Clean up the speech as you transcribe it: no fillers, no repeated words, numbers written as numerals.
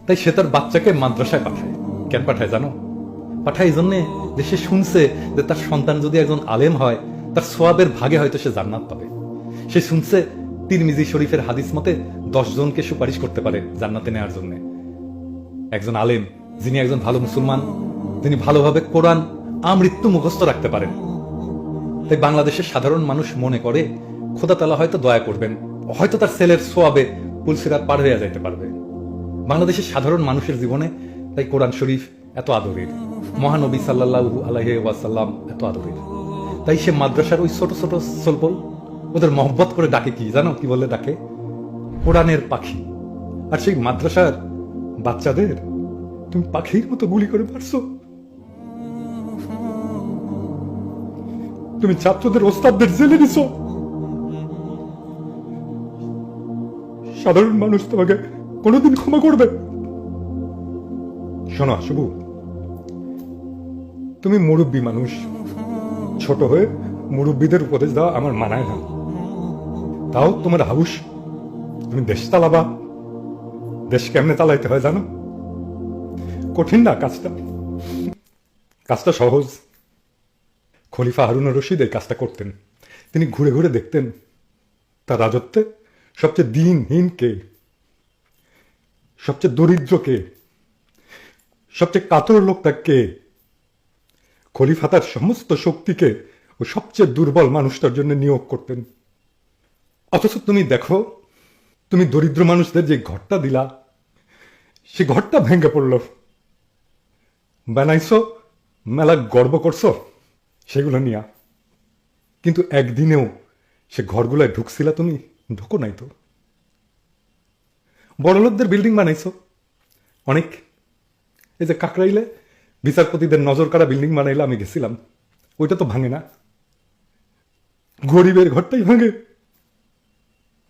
তাই সে তার বাচ্চাকে মাদ্রাসায় পাঠায়। কেন পাঠায় জানো? পাঠায় এই জন্যে যে সে শুনছে যে তার সন্তান যদি একজন আলেম হয় তার সোয়াবের ভাগে হয়তো সে জান্নাত পাবে। সে শুনছে তিরমিজি শরীফের হাদিস মতে 10 জনকে সুপারিশ করতে পারে জান্নাতে নেওয়ার জন্য। একজন আলেম, যিনি একজন ভালো মুসলমান, যিনি ভালোভাবে কোরআন আমৃত্যু মুখস্থ রাখতে পারেন। তাই বাংলাদেশের সাধারণ মানুষ মনে করে খোদা তাআলা হয়তো দয়া করবেন, হয়তো তার ছেলের সোয়াবে পুলসিরাত পার হয়ে যাইতে পারবে। বাংলাদেশের সাধারণ মানুষের জীবনে তাই কোরআন শরীফ এত আদরের, মহানবী সাল্লাল্লাহু আলাইহি ওয়াসাল্লাম এত আদরের। তাই সে মাদ্রাসার ওই ছোট ছোট সলবল ওদের মহব্বত করে ডাকে, কি জানো কি বলে ডাকে? কোরআনের পাখি। আর সেই মাদ্রাসার বাচ্চাদের তুমি পাখির মতো গুলি করে মারছো। তুমি ছাত্রদের ওস্তাদদের জেলে নিছো। সাধারণ মানুষ তোমাকে কোনোদিন ক্ষমা করবে? শোনো শুভু, তুমি মুরব্বী মানুষ, ছোট হয়ে মুরব্বীদের উপদেশ দেওয়া আমার মানায় না। তাও তোমার হাউস, তুমি দেশ চালাবা। দেশ কেমনে চালাইতে হয় জানো? কঠিন না কাজটা, কাজটা সহজ। খলিফা হারুন রশিদ এই কাজটা করতেন। তিনি ঘুরে ঘুরে দেখতেন তার রাজত্বে সবচেয়ে দিনহীন কে, সবচেয়ে দরিদ্র কে, সবচেয়ে কাতর লোকটা কে। খলিফা তার সমস্ত শক্তিকে ও সবচেয়ে দুর্বল মানুষটার জন্য নিয়োগ করতেন। অথচ তুমি দেখো, তুমি দরিদ্র মানুষদের যে ঘরটা দিলা, সে ঘরটা ভেঙে পড়ল। বানাইছো, মেলা গর্ব করছো সেগুলো নিয়া, কিন্তু একদিনেও সে ঘরগুলায় ঢুকছিলা তুমি? ঢুকো নাই তো। বড়লোকদের বিল্ডিং বানাইছো অনেক। এই যে কাকরাইলে বিচারপতিদের নজর কাড়া বিল্ডিং বানাইলে আমি গেছিলাম, ওইটা তো ভাঙে না। গরিবের ঘরটাই ভাঙে।